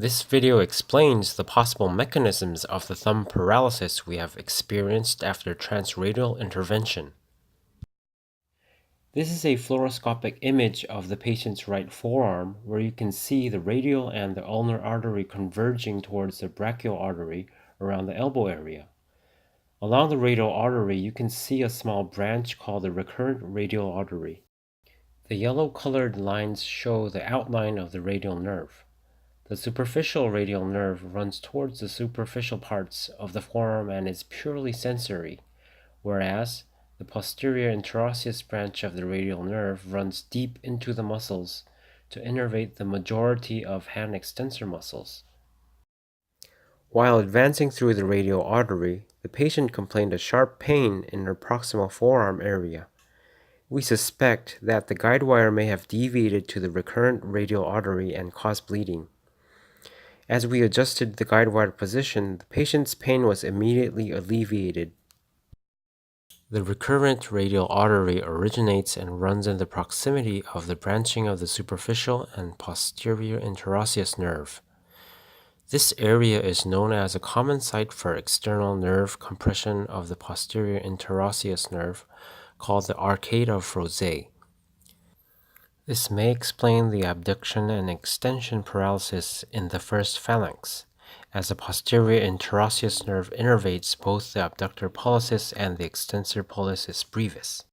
This video explains the possible mechanisms of the thumb paralysis we have experienced after transradial intervention. This is a fluoroscopic image of the patient's right forearm where you can see the radial and the ulnar artery converging towards the brachial artery around the elbow area. Along the radial artery, you can see a small branch called the recurrent radial artery. The yellow-colored lines show the outline of the radial nerve. The superficial radial nerve runs towards the superficial parts of the forearm and is purely sensory, whereas the posterior interosseous branch of the radial nerve runs deep into the muscles to innervate the majority of hand extensor muscles. While advancing through the radial artery, the patient complained of sharp pain in her proximal forearm area. We suspect that the guide wire may have deviated to the recurrent radial artery and caused bleeding. As we adjusted the guide wire position, the patient's pain was immediately alleviated. The recurrent radial artery originates and runs in the proximity of the branching of the superficial and posterior interosseous nerve. This area is known as a common site for external nerve compression of the posterior interosseous nerve, called the arcade of Froude. This may explain the abduction and extension paralysis in the first phalanx, as the posterior interosseous nerve innervates both the abductor pollicis and the extensor pollicis brevis.